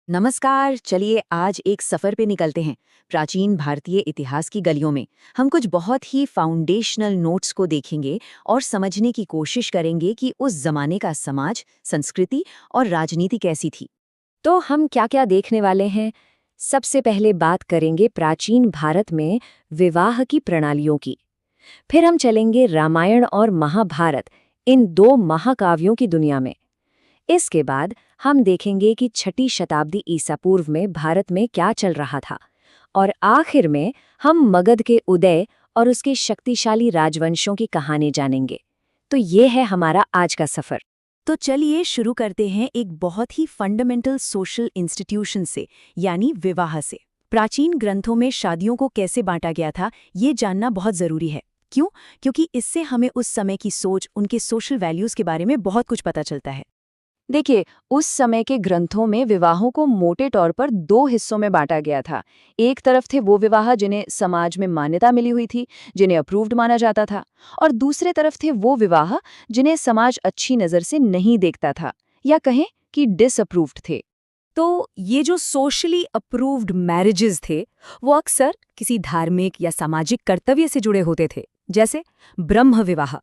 नमस्कार। चलिए आज एक सफर पे निकलते हैं प्राचीन भारतीय इतिहास की गलियों में। हम कुछ बहुत ही फाउंडेशनल नोट्स को देखेंगे और समझने की कोशिश करेंगे कि उस जमाने का समाज, संस्कृति और राजनीति कैसी थी। तो हम क्या क्या देखने वाले हैं। सबसे पहले बात करेंगे प्राचीन भारत में विवाह की प्रणालियों की। फिर हम चलेंगे रामायण और महाभारत, इन दो महाकाव्यों की दुनिया में। इसके बाद हम देखेंगे कि छठी शताब्दी ईसा पूर्व में भारत में क्या चल रहा था। और आखिर में हम मगध के उदय और उसके शक्तिशाली राजवंशों की कहानी जानेंगे। तो ये है हमारा आज का सफर। तो चलिए शुरू करते हैं एक बहुत ही फंडामेंटल सोशल इंस्टीट्यूशन से, यानी विवाह से। प्राचीन ग्रंथों में शादियों को कैसे बांटा गया था, ये जानना बहुत जरूरी है। क्यों? क्योंकि इससे हमें उस समय की सोच, उनके सोशल वैल्यूज के बारे में बहुत कुछ पता चलता है। देखिए, उस समय के ग्रंथों में विवाहों को मोटे तौर पर दो हिस्सों में बांटा गया था। एक तरफ थे वो विवाह जिन्हें समाज में मान्यता मिली हुई थी, जिन्हें अप्रूव्ड माना जाता था, और दूसरे तरफ थे वो विवाह जिन्हें समाज अच्छी नज़र से नहीं देखता था, या कहें कि डिसअप्रूव्ड थे। तो ये जो सोशली अप्रूव्ड मैरिजेस थे, वो अक्सर किसी धार्मिक या सामाजिक कर्तव्य से जुड़े होते थे, जैसे ब्रह्म विवाह।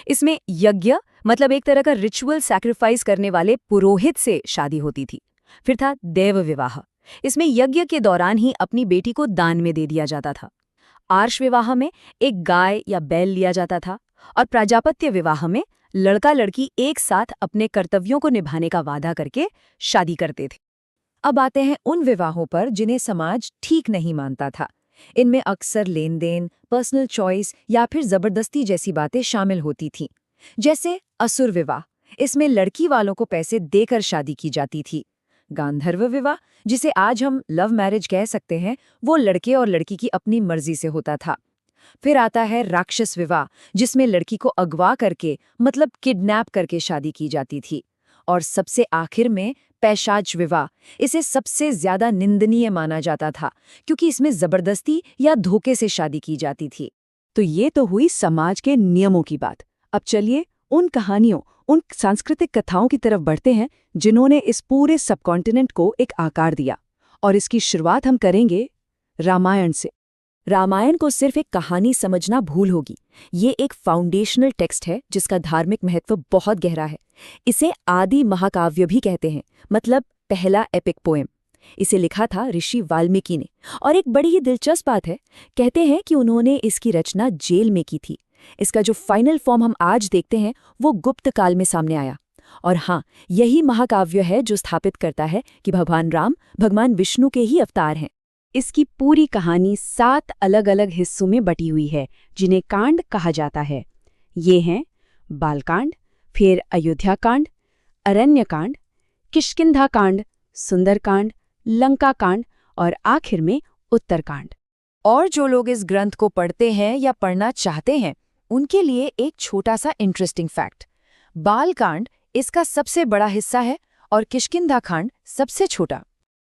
इसमें यज्ञ मतलब एक तरह का रिचुअल सैक्रिफाइस करने वाले पुरोहित से शादी होती थी। फिर था देव विवाह। इसमें यज्ञ के दौरान ही अपनी बेटी को दान में दे दिया जाता था। आर्ष विवाह में एक गाय या बैल लिया जाता था। और प्राजापत्य विवाह में लड़का लड़की एक साथ अपने कर्तव्यों को निभाने का वादा करके शादी करते थे। अब आते हैं उन विवाहों पर जिन्हें समाज ठीक नहीं मानता था। इनमें अक्सर लेन देन, पर्सनल चॉइस या फिर जबरदस्ती जैसी बातें शामिल होती थीं। जैसे असुर विवाह, इसमें लड़की वालों को पैसे देकर शादी की जाती थी। गांधर्व विवाह, जिसे आज हम लव मैरिज कह सकते हैं, वो लड़के और लड़की की अपनी मर्जी से होता था। फिर आता है राक्षस विवाह, जिसमें लड़की को अगवा करके मतलब किडनैप करके शादी की जाती थी। और सबसे आखिर में पैशाच विवाह, इसे सबसे ज्यादा निंदनीय माना जाता था, क्योंकि इसमें जबरदस्ती या धोखे से शादी की जाती थी। तो ये तो हुई समाज के नियमों की बात। अब चलिए उन कहानियों, उन सांस्कृतिक कथाओं की तरफ बढ़ते हैं जिन्होंने इस पूरे सबकॉन्टिनेंट को एक आकार दिया। और इसकी शुरुआत हम करेंगे रामायण से। रामायण को सिर्फ एक कहानी समझना भूल होगी। ये एक फाउंडेशनल टेक्स्ट है जिसका धार्मिक महत्व बहुत गहरा है। इसे आदि महाकाव्य भी कहते हैं, मतलब पहला एपिक पोएम। इसे लिखा था ऋषि वाल्मीकि ने। और एक बड़ी ही दिलचस्प बात है, कहते हैं कि उन्होंने इसकी रचना जेल में की थी। इसका जो फाइनल फॉर्म हम आज देखते हैं वो गुप्त काल में सामने आया। और हाँ, यही महाकाव्य है जो स्थापित करता है कि भगवान राम भगवान विष्णु के ही अवतार हैं। इसकी पूरी कहानी 7 अलग अलग हिस्सों में बटी हुई है, जिन्हें कांड कहा जाता है। ये हैं बालकांड, फिर अयोध्या कांड, अरण्य कांड, किष्किंधा कांड, सुंदरकांड, लंका कांड और आखिर में उत्तरकांड। और जो लोग इस ग्रंथ को पढ़ते हैं या पढ़ना चाहते हैं, उनके लिए एक छोटा सा इंटरेस्टिंग फैक्ट। बालकांड इसका सबसे बड़ा हिस्सा है और किष्किंधा कांड सबसे छोटा।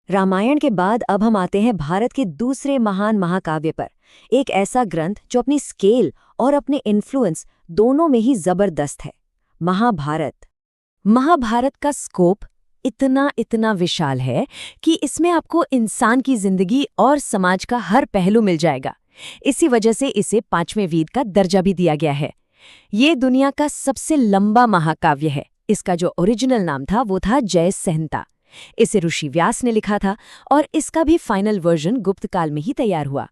रामायण के बाद अब हम आते हैं भारत के दूसरे महान महाकाव्य पर। एक ऐसा ग्रंथ जो अपनी स्केल और अपने इन्फ्लुएंस दोनों में ही जबरदस्त है, महाभारत। महाभारत का स्कोप इतना विशाल है कि इसमें आपको इंसान की जिंदगी और समाज का हर पहलू मिल जाएगा। इसी वजह से इसे 5वें वेद का दर्जा भी दिया गया है। ये दुनिया का सबसे लंबा महाकाव्य है। इसका जो ओरिजिनल नाम था वो था जय संहिता। इसे ऋषि व्यास ने लिखा था और इसका भी फाइनल वर्जन गुप्त काल में ही तैयार हुआ।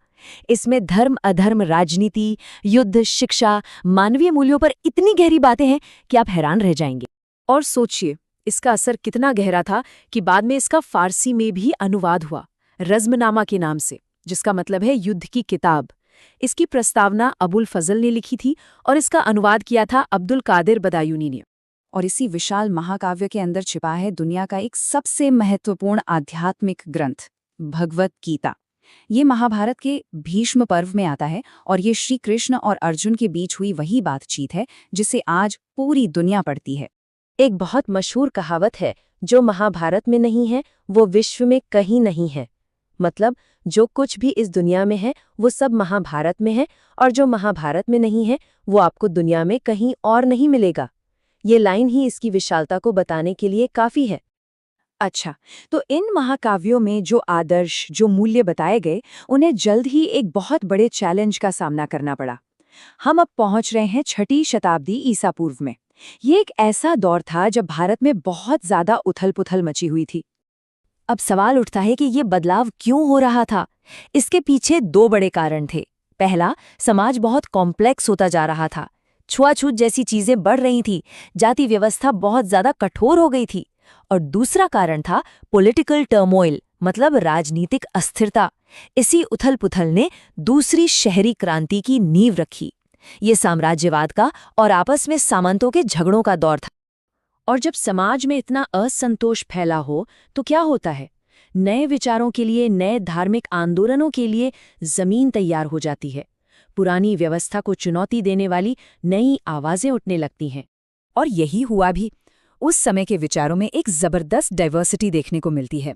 इसमें धर्म अधर्म, राजनीति, युद्ध, शिक्षा, मानवीय मूल्यों पर इतनी गहरी बातें हैं कि आप हैरान रह जाएंगे। और सोचिए, इसका असर कितना गहरा था कि बाद में इसका फारसी में भी अनुवाद हुआ, रज़्मनामा के नाम से, जिसका मतलब है युद्ध की किताब। इसकी प्रस्तावना अबुल फजल ने लिखी थी और इसका अनुवाद किया था अब्दुल कादिर बदायूनी ने। और इसी विशाल महाकाव्य के अंदर छिपा है दुनिया का एक सबसे महत्वपूर्ण आध्यात्मिक ग्रंथ, भगवत गीता। ये महाभारत के भीष्म पर्व में आता है और ये श्री कृष्ण और अर्जुन के बीच हुई वही बातचीत है जिसे आज पूरी दुनिया पढ़ती है। एक बहुत मशहूर कहावत है, जो महाभारत में नहीं है वो विश्व में कहीं नहीं है। मतलब जो कुछ भी इस दुनिया में है वो सब महाभारत में है, और जो महाभारत में नहीं है वो आपको दुनिया में कहीं और नहीं मिलेगा। ये लाइन ही इसकी विशालता को बताने के लिए काफी है। अच्छा, तो इन महाकाव्यों में जो आदर्श, जो मूल्य बताए गए, उन्हें जल्द ही एक बहुत बड़े चैलेंज का सामना करना पड़ा। हम अब पहुंच रहे हैं 6ठी शताब्दी ईसा पूर्व में। ये एक ऐसा दौर था जब भारत में बहुत ज्यादा उथल-पुथल मची हुई थी। अब सवाल उठता है कि ये बदलाव क्यों हो रहा था? इसके पीछे दो बड़े कारण थे। पहला, समाज बहुत कॉम्प्लेक्स होता जा रहा था। छुआछूत जैसी चीजें बढ़ रही थी, जाति व्यवस्था बहुत ज्यादा कठोर हो गई थी। और दूसरा कारण था पॉलिटिकल टर्मोइल, मतलब राजनीतिक अस्थिरता। इसी उथल-पुथल ने दूसरी शहरी क्रांति की नींव रखी। ये साम्राज्यवाद का और आपस में सामंतों के झगड़ों का दौर था। और जब समाज में इतना असंतोष फैला हो तो क्या होता है? नए विचारों के लिए, नए धार्मिक आंदोलनों के लिए जमीन तैयार हो जाती है। पुरानी व्यवस्था को चुनौती देने वाली नई आवाजें उठने लगती हैं। और यही हुआ भी। उस समय के विचारों में एक जबरदस्त डाइवर्सिटी देखने को मिलती है।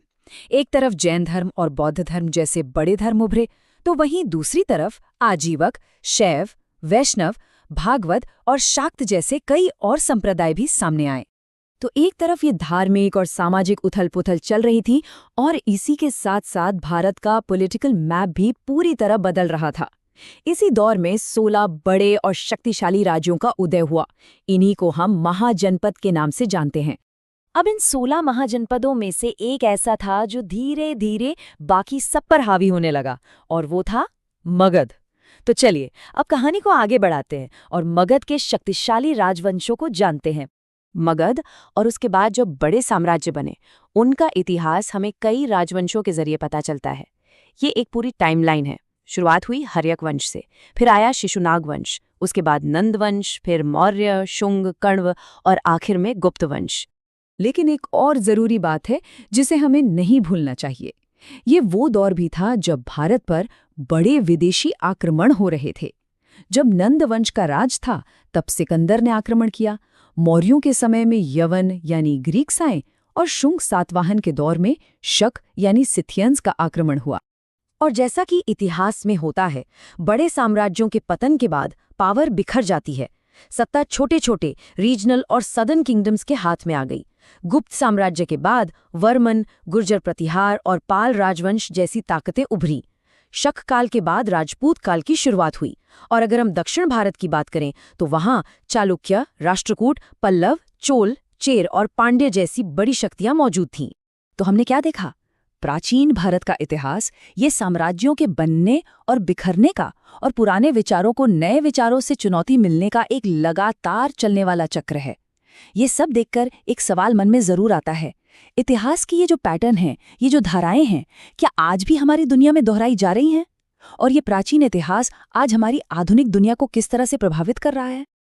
एक तरफ जैन धर्म और बौद्ध धर्म जैसे बड़े धर्म उभरे, तो वहीं दूसरी तरफ आजीवक, शैव, वैष्णव, भागवत और शाक्त जैसे कई और संप्रदाय भी सामने आए। तो एक तरफ ये धार्मिक और सामाजिक उथल-पुथल चल रही थी और इसी के साथ साथ भारत का पॉलिटिकल मैप भी पूरी तरह बदल रहा था। इसी दौर में 16 बड़े और शक्तिशाली राज्यों का उदय हुआ। इन्हीं को हम महाजनपद के नाम से जानते हैं। अब इन 16 महाजनपदों में से एक ऐसा था जो धीरे धीरे बाकी सब पर हावी होने लगा, और वो था मगध। तो चलिए अब कहानी को आगे बढ़ाते हैं और मगध के शक्तिशाली राजवंशों को जानते हैं। मगध और उसके बाद जो बड़े साम्राज्य बने, उनका इतिहास हमें कई राजवंशों के जरिए पता चलता है। ये एक पूरी टाइमलाइन है। शुरुआत हुई हर्यक वंश से, फिर आया शिशुनाग वंश, उसके बाद नंद वंश, फिर मौर्य, शुंग, कण्व और आखिर में गुप्त वंश। लेकिन एक और जरूरी बात है जिसे हमें नहीं भूलना चाहिए। ये वो दौर भी था जब भारत पर बड़े विदेशी आक्रमण हो रहे थे। जब नंद वंश का राज था, तब सिकंदर ने आक्रमण किया। मौर्यों के समय में यवन यानी ग्रीक्स आए और शुंग सातवाहन के दौर में शक यानी सिथियंस का आक्रमण हुआ। और जैसा कि इतिहास में होता है, बड़े साम्राज्यों के पतन के बाद पावर बिखर जाती है। सत्ता छोटे छोटे रीजनल और सदर्न किंगडम्स के हाथ में आ गई। गुप्त साम्राज्य के बाद वर्मन, गुर्जर प्रतिहार और पाल राजवंश जैसी ताकतें उभरी। शक काल के बाद राजपूत काल की शुरुआत हुई। और अगर हम दक्षिण भारत की बात करें तो वहां चालुक्य, राष्ट्रकूट, पल्लव, चोल, चेर और पांड्य जैसी बड़ी शक्तियां मौजूद थीं। तो हमने क्या देखा? प्राचीन भारत का इतिहास ये साम्राज्यों के बनने और बिखरने का और पुराने विचारों को नए विचारों से चुनौती मिलने का एक लगातार चलने वाला चक्र है। ये सब देखकर एक सवाल मन में जरूर आता है, इतिहास की ये जो पैटर्न है, ये जो धाराएं हैं, क्या आज भी हमारी दुनिया में दोहराई जा रही हैं? और ये प्राचीन इतिहास आज हमारी आधुनिक दुनिया को किस तरह से प्रभावित कर रहा है?